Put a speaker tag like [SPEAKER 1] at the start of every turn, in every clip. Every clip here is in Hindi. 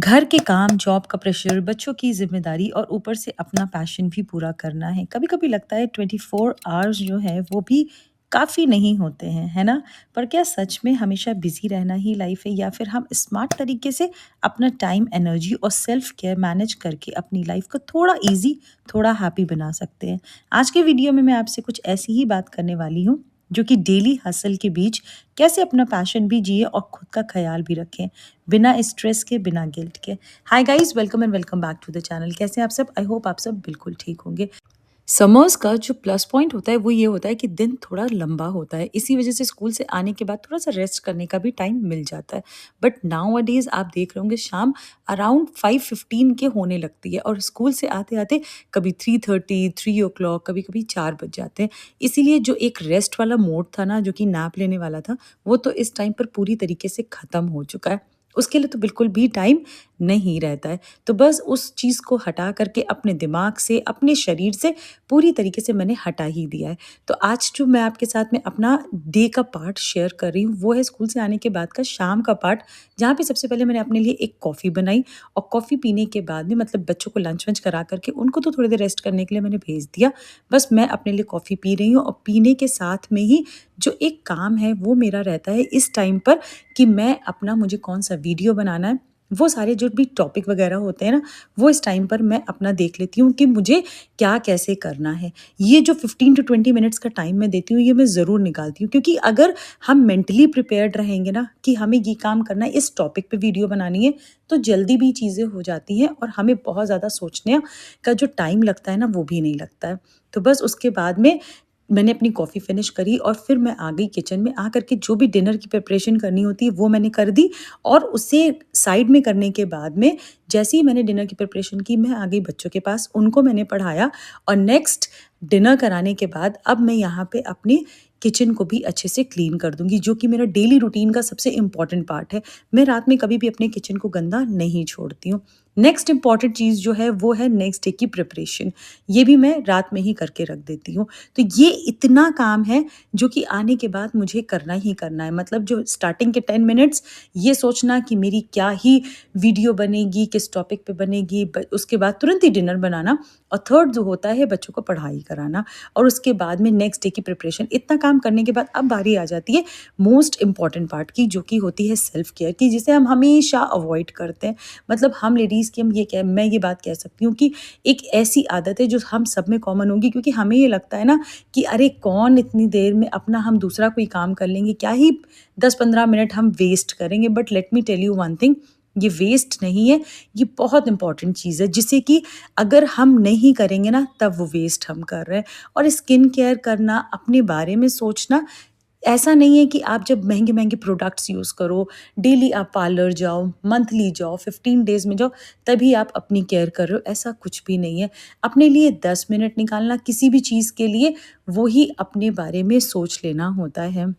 [SPEAKER 1] घर के काम, जॉब का प्रेशर, बच्चों की ज़िम्मेदारी और ऊपर से अपना पैशन भी पूरा करना है। कभी-कभी लगता है 24 आवर्स जो है वो भी काफ़ी नहीं होते हैं, है ना? पर क्या सच में हमेशा बिज़ी रहना ही लाइफ़ है या फिर हम स्मार्ट तरीके से अपना टाइम, एनर्जी और सेल्फ केयर मैनेज करके अपनी लाइफ़ को थोड़ा ईज़ी, थोड़ा हैप्पी बना सकते हैं? आज के वीडियो में मैं आपसे कुछ ऐसी ही बात करने वाली हूँ, जो कि डेली हसल के बीच कैसे अपना पैशन भी जिए और खुद का ख़्याल भी रखें। बिना स्ट्रेस के, बिना गिल्ट के। Hi guys, welcome and welcome back to the channel. कैसे हैं आप सब? आई होप आप सब बिल्कुल ठीक होंगे। समर्स का जो प्लस पॉइंट होता है वो ये होता है कि दिन थोड़ा लंबा होता है। इसी वजह से स्कूल से आने के बाद थोड़ा-सा रेस्ट करने का भी टाइम मिल जाता है। बट नाउ-अ-डेज़ आप देख रहे होंगे शाम अराउंड 5:15 के होने लगती है और स्कूल से आते-आते कभी 3:30, 3 ओ क्लॉक, कभी-कभी 4 बज जाते हैं। इसीलिए जो एक रेस्ट वाला मोड था ना, जो कि नैप लेने वाला था, वो तो इस टाइम पर पूरी तरीके से खत्म हो चुका है। उसके लिए तो बिल्कुल भी टाइम नहीं रहता है। तो बस उस चीज़ को हटा कर के अपने दिमाग से, अपने शरीर से पूरी तरीके से मैंने हटा ही दिया है। तो आज जो मैं आपके साथ में अपना डे का पार्ट शेयर कर रही हूँ, वो है स्कूल से आने के बाद का शाम का पार्ट, जहाँ पे सबसे पहले मैंने अपने लिए एक कॉफ़ी बनाई और कॉफ़ी पीने के बाद में मतलब बच्चों को लंच-वंच करा कर के उनको तो थोड़ी देर रेस्ट करने के लिए मैंने भेज दिया। बस मैं अपने लिए कॉफ़ी पी रही हूँ और पीने के साथ में ही जो एक काम है, वो मेरा रहता है इस टाइम पर कि मैं अपना मुझे कौन-सा वीडियो बनाना है, वो सारे जो भी टॉपिक वगैरह होते हैं ना, वो इस टाइम पर मैं अपना देख लेती हूँ कि मुझे क्या कैसे करना है। ये जो 15 टू 20 मिनट्स का टाइम मैं देती हूँ, ये मैं ज़रूर निकालती हूँ क्योंकि अगर हम मेंटली प्रिपेयर्ड रहेंगे ना कि हमें ये काम करना है, इस टॉपिक पे वीडियो बनानी है, तो जल्दी भी चीज़ें हो जाती हैं और हमें बहुत ज़्यादा सोचने का जो टाइम लगता है ना, वो भी नहीं लगता है। तो बस उसके बाद में मैंने अपनी कॉफ़ी फिनिश करी और फिर मैं आ गई किचन में। आ कर के जो भी डिनर की प्रिपरेशन करनी होती है वो मैंने कर दी और उसे साइड में करने के बाद में जैसे ही मैंने डिनर की प्रिपरेशन की, मैं आ गई बच्चों के पास, उनको मैंने पढ़ाया और नेक्स्ट डिनर कराने के बाद अब मैं यहाँ पे अपनी किचन को भी अच्छे से क्लीन कर दूँगी, जो कि मेरा डेली रूटीन का सबसे इम्पोर्टेंट पार्ट है। मैं रात में कभी भी अपने किचन को गंदा नहीं छोड़ती हूँ। नेक्स्ट इम्पोर्टेंट चीज़ जो है वो है नेक्स्ट डे की प्रिपरेशन। ये भी मैं रात में ही करके रख देती हूँ। तो ये इतना काम है जो कि आने के बाद मुझे करना ही करना है। मतलब जो स्टार्टिंग के 10 मिनट्स ये सोचना कि मेरी क्या ही वीडियो बनेगी, किस टॉपिक पे बनेगी, उसके बाद तुरंत ही डिनर बनाना और थर्ड जो होता है बच्चों को पढ़ाई कराना और उसके बाद में नेक्स्ट डे की प्रिपरेशन। इतना काम करने के बाद अब बारी आ जाती है मोस्ट इम्पॉर्टेंट पार्ट की, जो कि होती है सेल्फ केयर की, जिसे हम हमेशा अवॉइड करते हैं। मतलब हम लेडीज़ की मैं ये बात कह सकती हूँ कि एक ऐसी आदत है जो हम सब में कॉमन होगी, क्योंकि हमें ये लगता है ना कि अरे कौन इतनी देर में अपना हम दूसरा कोई काम कर लेंगे, क्या ही 10-15 मिनट हम वेस्ट करेंगे। But let me tell you one thing, ये वेस्ट नहीं है, ये बहुत इंपॉर्टेंट चीज़ है जिसे कि अगर हम नहीं करेंगे ना तब वो वेस्ट हम कर रहे हैं। और स्किन केयर करना, अपने बारे में सोचना, ऐसा नहीं है कि आप जब महँगे-महँगे प्रोडक्ट्स यूज़ करो, डेली आप पार्लर जाओ, मंथली जाओ, 15 डेज़ में जाओ, तभी आप अपनी केयर कर रहे हो, ऐसा कुछ भी नहीं है। अपने लिए 10 मिनट निकालना किसी भी चीज़ के लिए, वो ही अपने बारे में सोच लेना होता है।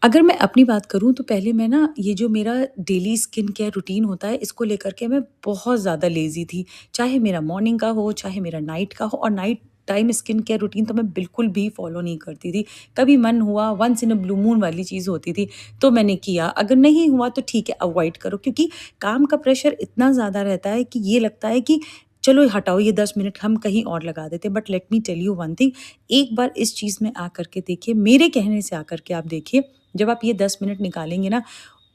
[SPEAKER 1] अगर मैं अपनी बात करूँ तो पहले मैं ना ये जो मेरा डेली स्किन केयर रूटीन होता है, इसको लेकर के मैं बहुत ज़्यादा लेज़ी थी। चाहे मेरा मॉर्निंग का हो, चाहे मेरा नाइट का हो, और night time skin care routine तो मैं बिल्कुल भी फ़ॉलो नहीं करती थी। कभी मन हुआ, once in a blue moon वाली चीज़ होती थी, तो मैंने किया। अगर नहीं हुआ तो ठीक है, अवॉइड करो, क्योंकि काम का प्रेशर इतना ज़्यादा रहता है कि ये लगता है कि चलो हटाओ, ये 10 मिनट हम कहीं और लगा देते हैं। But let me tell you one thing, एक बार इस चीज़ में आकर के देखिए, मेरे कहने से आकर के आप देखिए, जब आप ये 10 मिनट निकालेंगे ना,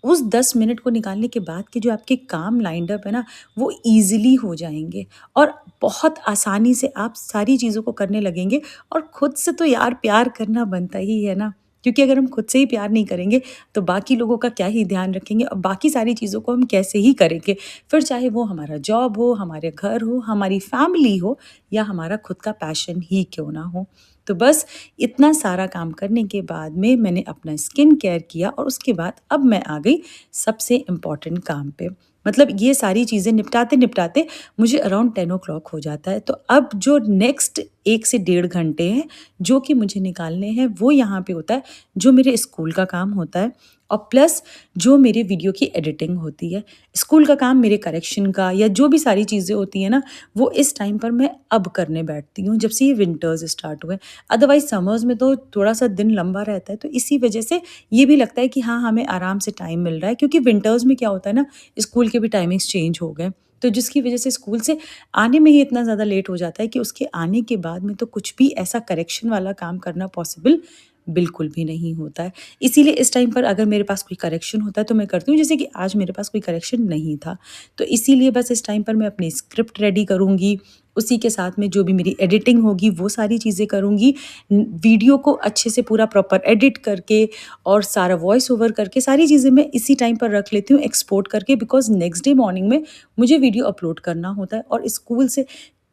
[SPEAKER 1] उस 10 मिनट को निकालने के बाद के जो आपके काम लाइन्ड अप है ना, वो ईज़िली हो जाएँगे और बहुत आसानी से आप सारी चीज़ों को करने लगेंगे। और खुद से तो यार प्यार करना बनता ही है ना, क्योंकि अगर हम खुद से ही प्यार नहीं करेंगे, तो बाकी लोगों का क्या ही ध्यान रखेंगे और बाकी सारी चीज़ों को हम कैसे ही करेंगे। फिर चाहे वो हमारा जॉब हो, हमारे घर हो, हमारी फैमिली हो या हमारा खुद का पैशन ही क्यों ना हो। तो बस इतना सारा काम करने के बाद में मैंने अपना स्किन केयर किया और उसके बाद अब मैं आ गई सबसे इम्पोर्टेंट काम पे। मतलब ये सारी चीज़ें निपटाते-निपटाते मुझे अराउंड 10 ओ क्लॉक हो जाता है। तो अब जो नेक्स्ट 1 से डेढ़ घंटे हैं, जो कि मुझे निकालने हैं, वो यहाँ पे होता है, जो मेरे स्कूल का काम होता है। और प्लस जो मेरे वीडियो की एडिटिंग होती है, स्कूल का काम मेरे करेक्शन का या जो भी सारी चीज़ें होती हैं ना, वो इस टाइम पर मैं अब करने बैठती हूँ जब से ये विंटर्स स्टार्ट हुए। अदरवाइज़ समर्स में तो थोड़ा-सा दिन लंबा रहता है, तो इसी वजह से ये भी लगता है कि हाँ, हमें आराम से टाइम मिल रहा है, क्योंकि विंटर्स में क्या होता है ना, स्कूल के भी टाइमिंग्स चेंज हो गए। तो जिसकी वजह से स्कूल से आने में ही इतना ज़्यादा लेट हो जाता है कि उसके आने के बाद में तो कुछ भी ऐसा करेक्शन वाला काम करना पॉसिबल बिल्कुल भी नहीं होता है। इसीलिए इस टाइम पर अगर मेरे पास कोई करेक्शन होता है तो मैं करती हूँ, जैसे कि आज मेरे पास कोई करेक्शन नहीं था। तो इसीलिए बस इस टाइम पर मैं अपनी स्क्रिप्ट रेडी करूँगी, उसी के साथ में जो भी मेरी एडिटिंग होगी वो सारी चीज़ें करूँगी। वीडियो को अच्छे से पूरा प्रॉपर एडिट करके और सारा वॉइस ओवर करके सारी चीज़ें मैं इसी टाइम पर रख लेती हूँ एक्सपोर्ट करके, बिकॉज़ नेक्स्ट डे मॉर्निंग में मुझे वीडियो अपलोड करना होता है। और स्कूल से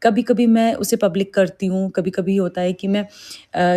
[SPEAKER 1] कभी-कभी मैं उसे पब्लिक करती हूँ, कभी-कभी होता है कि मैं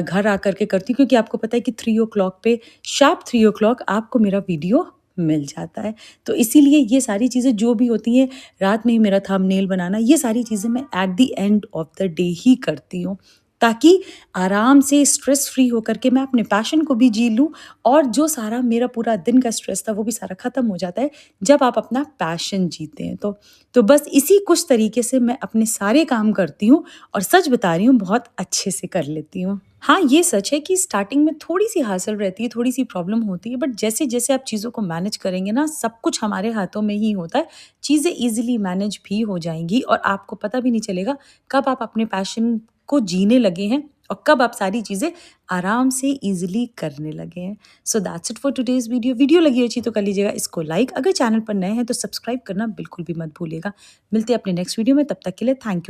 [SPEAKER 1] घर आकर के करती हूँ, क्योंकि आपको पता है कि 3 ओ क्लॉक पे, शार्प 3 ओ क्लॉक आपको मेरा वीडियो मिल जाता है। तो इसीलिए ये सारी चीज़ें जो भी होती हैं, रात में ही मेरा थंबनेल बनाना, ये सारी चीज़ें मैं at the end of the day ही करती हूँ, ताकि आराम से स्ट्रेस फ्री होकर के मैं अपने पैशन को भी जी लूँ, और जो सारा मेरा पूरा दिन का स्ट्रेस था वो भी सारा खत्म हो जाता है जब आप अपना पैशन जीते हैं तो। तो बस इसी कुछ तरीके से मैं अपने सारे काम करती हूँ, और सच बता रही हूँ बहुत अच्छे से कर लेती हूँ। हाँ, ये सच है कि स्टार्टिंग में थोड़ी-सी हासिल रहती है, थोड़ी-सी प्रॉब्लम होती है, बट जैसे-जैसे आप चीज़ों को मैनेज करेंगे ना, सब कुछ हमारे हाथों में ही होता है। चीज़ें ईज़िली मैनेज भी हो जाएँगी और आपको पता भी नहीं चलेगा कब आप अपने पैशन को जीने लगे हैं और कब आप सारी चीज़ें आराम से ईज़िली करने लगे हैं। So that's it for today's video. Video लगी अच्छी तो कर लीजिएगा इसको लाइक। अगर चैनल पर नए हैं तो सब्सक्राइब करना बिल्कुल भी मत भूलिएगा। मिलते हैं अपने नेक्स्ट वीडियो में, तब तक के लिए थैंक यू।